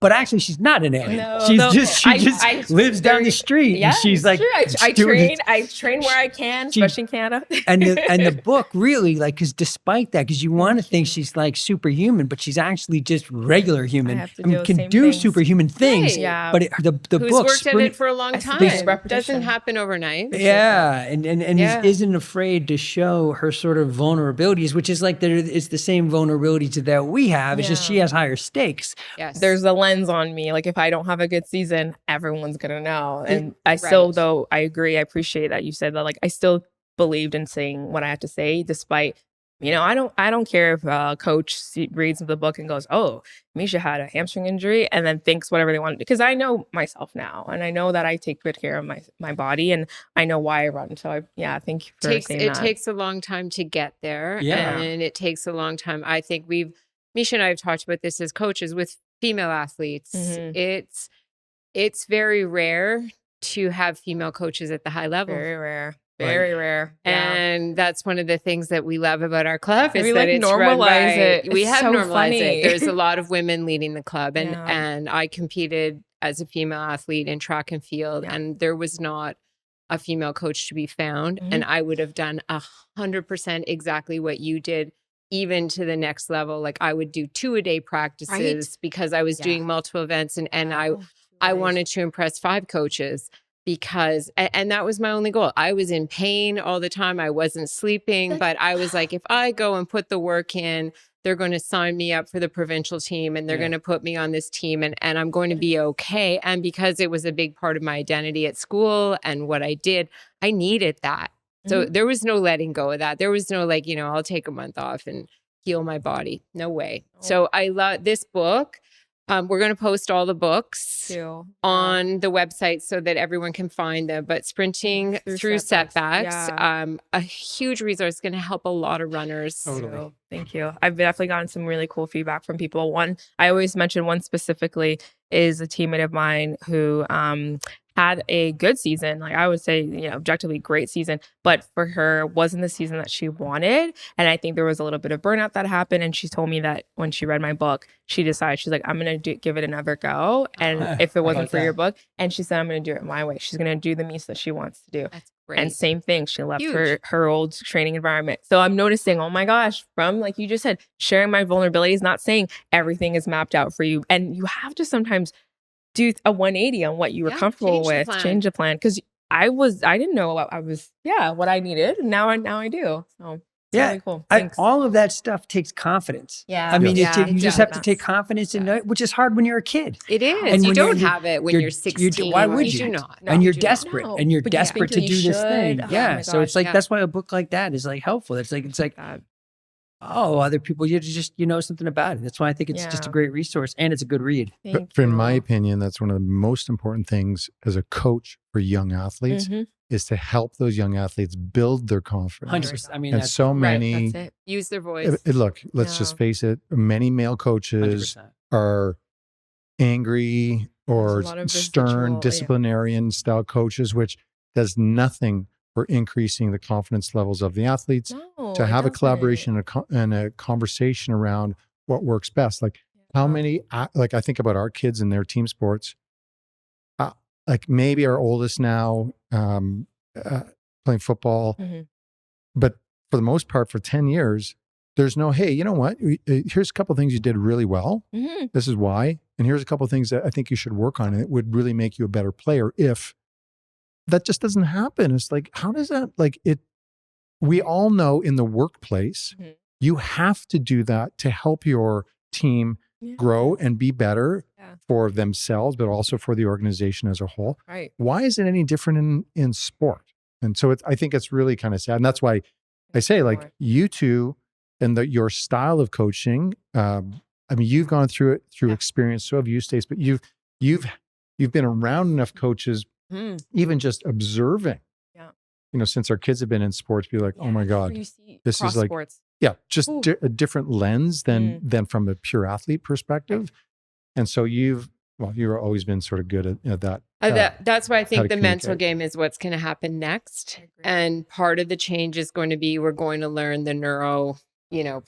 [SPEAKER 4] but actually, she's not an alien.
[SPEAKER 3] No,
[SPEAKER 4] she just lives down the street, and she's like,
[SPEAKER 3] I train where I can, especially in Canada.
[SPEAKER 4] and the book really, like, because despite that, because you want to think she's like superhuman, but she's actually just regular human. Can do superhuman things.
[SPEAKER 2] Right.
[SPEAKER 4] But the
[SPEAKER 2] book worked at it for a long time. It doesn't happen overnight.
[SPEAKER 4] Yeah, and isn't afraid to show her sort of vulnerabilities, which is like it's the same vulnerabilities that we have. It's just she has higher stakes.
[SPEAKER 2] Yes,
[SPEAKER 3] there's a lens on me. Like if I don't have a good season, everyone's gonna know. And I still, though, I agree. I appreciate that you said that. Like I still believed in saying what I had to say, despite, I don't care if a coach reads the book and goes, "Oh, Micha had a hamstring injury," and then thinks whatever they want, because I know myself now, and I know that I take good care of my body, and I know why I run. So thank you for saying that.
[SPEAKER 2] It takes a long time to get there, and it takes a long time. I think Micha and I have talked about this as coaches with female athletes. It's very rare to have female coaches at the high level.
[SPEAKER 3] Very rare. Very rare.
[SPEAKER 2] Yeah. And that's one of the things that we love about our club is
[SPEAKER 3] we
[SPEAKER 2] that it's
[SPEAKER 3] normalize it.
[SPEAKER 2] We
[SPEAKER 3] It's
[SPEAKER 2] have
[SPEAKER 3] so
[SPEAKER 2] normalized
[SPEAKER 3] funny.
[SPEAKER 2] it. There's a lot of women leading the club, and I competed as a female athlete in track and field, and there was not a female coach to be found, and I would have done 100% exactly what you did, even to the next level. Like I would do 2-a-day practices because I was doing multiple events, and I wanted to impress 5 coaches. Because, and that was my only goal. I was in pain all the time. I wasn't sleeping, but I was like, if I go and put the work in, they're going to sign me up for the provincial team, and they're going to put me on this team, and I'm going to be okay. And because it was a big part of my identity at school and what I did, I needed that. So there was no letting go of that. There was no like, I'll take a month off and heal my body. No way. So I love this book. We're going to post all the books on the website so that everyone can find them. But Sprinting Through Setbacks, a huge resource, going to help a lot of runners.
[SPEAKER 1] Totally.
[SPEAKER 3] So, thank you. I've definitely gotten some really cool feedback from people. One, I always mention one specifically is a teammate of mine who had a good season. Like I would say, objectively great season, but for her wasn't the season that she wanted. And I think there was a little bit of burnout that happened. And she told me that when she read my book, she decided, she's like, I'm going to give it another go. And if it wasn't for your book, and she said, I'm going to do it my way. She's going to do the meets that she wants to do.
[SPEAKER 2] That's great.
[SPEAKER 3] And same thing, she left her old training environment. So I'm noticing, oh my gosh, from like you just said, sharing my vulnerabilities, not saying everything is mapped out for you. And you have to sometimes do a 180 on what you were comfortable with, change the plan. Because I didn't know what I was, what I needed. Now I do. So it's really cool.
[SPEAKER 4] All of that stuff takes confidence.
[SPEAKER 3] Yeah.
[SPEAKER 4] I mean, you just have to take confidence in it, which is hard when you're a kid.
[SPEAKER 2] It is.
[SPEAKER 4] And
[SPEAKER 2] you don't have it when you're 16.
[SPEAKER 4] Why would you?
[SPEAKER 2] You do not.
[SPEAKER 4] And you're desperate.
[SPEAKER 3] No.
[SPEAKER 4] And you're
[SPEAKER 3] But you
[SPEAKER 4] desperate to
[SPEAKER 3] think
[SPEAKER 4] do
[SPEAKER 3] you
[SPEAKER 4] this thing.
[SPEAKER 3] should.
[SPEAKER 4] Yeah.
[SPEAKER 3] Oh my
[SPEAKER 4] So it's
[SPEAKER 3] gosh,
[SPEAKER 4] like, that's why a book like that is like helpful. It's like, other people, you just, something about it. That's why I think it's just a great resource, and it's a good read.
[SPEAKER 1] In my opinion, that's one of the most important things as a coach for young athletes is to help those young athletes build their confidence.
[SPEAKER 4] 100%. I mean,
[SPEAKER 1] And
[SPEAKER 4] that's
[SPEAKER 1] so many,
[SPEAKER 3] That's it.
[SPEAKER 2] Use their voice.
[SPEAKER 1] look, let's just face it, many male coaches
[SPEAKER 4] 100%.
[SPEAKER 1] are angry or
[SPEAKER 3] There's a lot of
[SPEAKER 1] stern
[SPEAKER 3] residual,
[SPEAKER 1] disciplinarian style coaches, which does nothing for increasing the confidence levels of the athletes.
[SPEAKER 3] No,
[SPEAKER 1] To
[SPEAKER 3] it
[SPEAKER 1] have a
[SPEAKER 3] doesn't.
[SPEAKER 1] collaboration and a conversation around what works best. Like how many, like I think about our kids in their team sports, like maybe our oldest now playing football, but for the most part for 10 years, there's no, hey, you know what? Here's a couple of things you did really well. This is why. And here's a couple of things that I think you should work on. And it would really make you a better player if that just doesn't happen. It's like, how does that, like it, we all know in the workplace, you have to do that to help your team grow and be better for themselves, but also for the organization as a whole.
[SPEAKER 3] Right.
[SPEAKER 1] Why is it any different in sport? And so I think it's really kind of sad. And that's why I say like you two and your style of coaching, I mean, you've gone through it through experience. So have you, Stace, but you've been around enough coaches, even just observing, since our kids have been in sports, be like, oh my God, this is like,
[SPEAKER 3] sports.
[SPEAKER 1] just a different lens than from a pure athlete perspective. And so you've always been sort of good at that.
[SPEAKER 2] That's why I
[SPEAKER 1] how
[SPEAKER 2] think
[SPEAKER 1] to
[SPEAKER 2] the mental
[SPEAKER 1] communicate.
[SPEAKER 2] game is what's going to happen next. And part of the change is going to be, we're going to learn the neuro,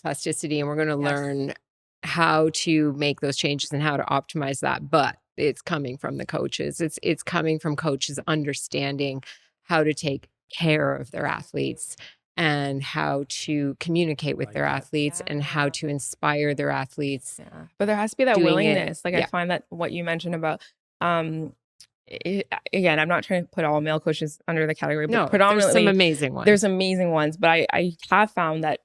[SPEAKER 2] plasticity, and we're going to learn how to make those changes and how to optimize that. But it's coming from the coaches. It's coming from coaches understanding how to take care of their athletes and how to communicate with their athletes and how to inspire their athletes.
[SPEAKER 3] Yeah. But there has to be that
[SPEAKER 2] Doing it.
[SPEAKER 3] willingness. Like I find that what you mentioned about, again, I'm not trying to put all male coaches under the category, but
[SPEAKER 2] No,
[SPEAKER 3] predominantly
[SPEAKER 2] there's some amazing ones.
[SPEAKER 3] There's amazing ones, but I have found that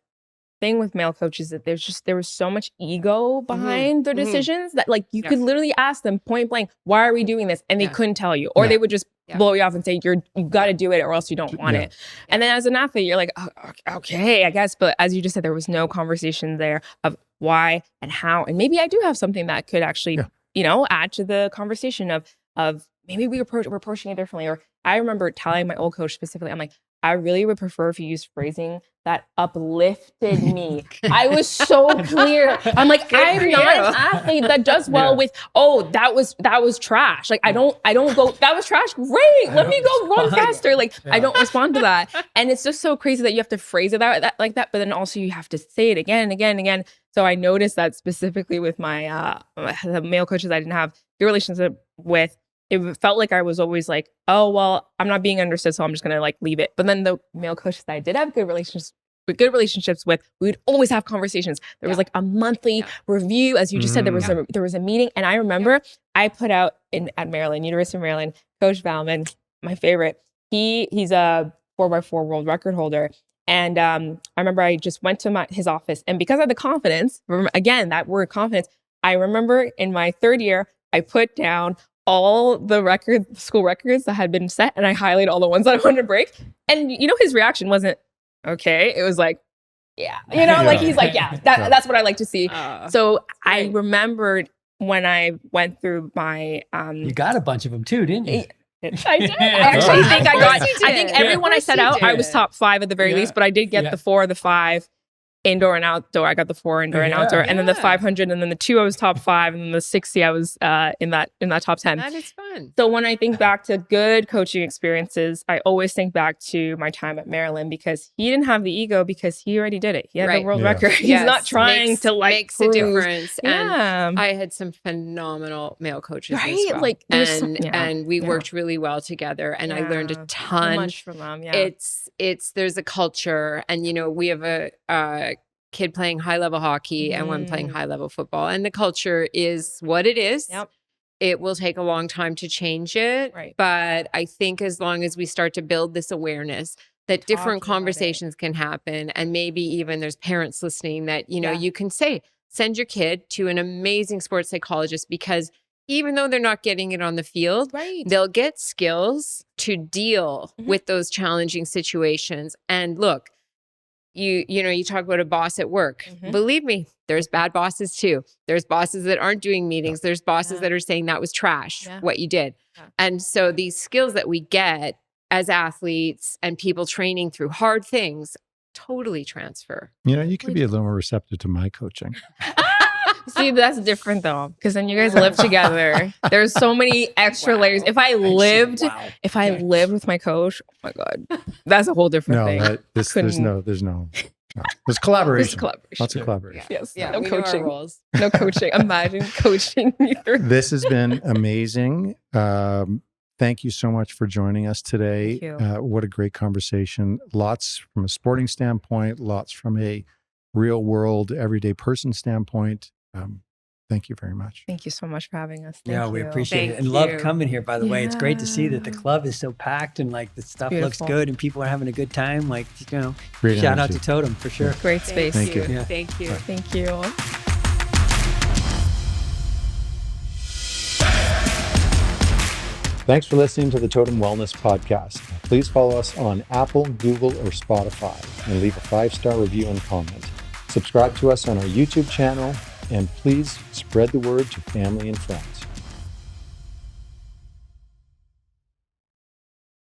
[SPEAKER 3] thing with male coaches that there was so much ego behind their decisions that like you could literally ask them point blank, why are we doing this? And they couldn't tell you, or they would just blow you off and say, you got to do it or else you don't want it. And then as an athlete, you're like, oh, okay, I guess. But as you just said, there was no conversation there of why and how. And maybe I do have something that could actually, add to the conversation of maybe we're approaching it differently. Or I remember telling my old coach specifically, I'm like, I really would prefer if you use phrasing that uplifted me. I was so clear. I'm like, I'm not an athlete that does well with, that was trash. Like I don't go, that was trash. Great. Let me go run faster. Like I don't respond to that. And it's just so crazy that you have to phrase it like that, but then also you have to say it again and again and again. So I noticed that specifically with my the male coaches I didn't have good relationship with. It felt like I was always like, oh, well, I'm not being understood, so I'm just going to like leave it. But then the male coaches that I did have good relationships with, we would always have conversations. There was like a monthly review. As you just said, there was a meeting. And I remember I put out at Maryland, University of Maryland, Coach Valman, my favorite. He's a 4x4 world record holder. And I remember I just went to his office. And because I had the confidence, again, that word confidence, I remember in my third year, I put down all the school records that had been set, and I highlighted all the ones that I wanted to break. And his reaction wasn't okay. It was like, like he's like, that's what I like to see. So I remembered when I went through my
[SPEAKER 4] you got a bunch of them too, didn't you?
[SPEAKER 3] I did. I actually think I think everyone I set out, I was top 5 at the very least, but I did get the 4 or the 5. Indoor and outdoor. I got the 4 indoor and outdoor, and then the 500, and then the 2 I was top 5, and then the 60 I was in that top 10.
[SPEAKER 2] That is fun.
[SPEAKER 3] So when I think back to good coaching experiences, I always think back to my time at Maryland, because he didn't have the ego because he already did it. He had the world record. He's not trying to like
[SPEAKER 2] makes
[SPEAKER 3] prove.
[SPEAKER 2] a difference. And I had some phenomenal male coaches as well.
[SPEAKER 3] Like
[SPEAKER 2] and we worked really well together, and I learned a ton.
[SPEAKER 3] So much from them.
[SPEAKER 2] There's a culture, and we have a kid playing high level hockey and one playing high level football, and the culture is what it is. It will take a long time to change it, but I think as long as we start to build this awareness that different conversations can happen, and maybe even there's parents listening that you can send your kid to an amazing sports psychologist, because even though they're not getting it on the field, they'll get skills to deal with those challenging situations. And look, you talk about a boss at work. Believe me, there's bad bosses too. There's bosses that aren't doing meetings. There's bosses that are saying that was trash, what you did. And so these skills that we get as athletes and people training through hard things totally transfer.
[SPEAKER 1] You could be a little more receptive to my coaching.
[SPEAKER 3] See, that's different though, because then you guys live together. There's so many extra layers. If I lived with my coach, oh my God, that's a whole different thing. There's collaboration. Lots of collaboration.
[SPEAKER 2] Yes.
[SPEAKER 3] No coaching. No coaching. Imagine coaching either.
[SPEAKER 1] This has been amazing. Thank you so much for joining us today. What a great conversation. Lots from a sporting standpoint, lots from a real world, everyday person standpoint. Thank you very much.
[SPEAKER 3] Thank you so much for having us. Thank
[SPEAKER 4] we
[SPEAKER 3] you.
[SPEAKER 4] appreciate it. And love coming here, by the way. It's great to see that the club is so packed and like the stuff looks good and people are having a good time. Like,
[SPEAKER 1] great
[SPEAKER 4] shout
[SPEAKER 1] energy.
[SPEAKER 4] out to Totum for sure.
[SPEAKER 3] Great space.
[SPEAKER 1] Thank you.
[SPEAKER 2] Thank you.
[SPEAKER 3] Thank you.
[SPEAKER 1] Thanks for listening to the Totum Wellness Podcast. Please follow us on Apple, Google, or Spotify, and leave a 5-star review and comment. Subscribe to us on our YouTube channel, and please spread the word to family and friends.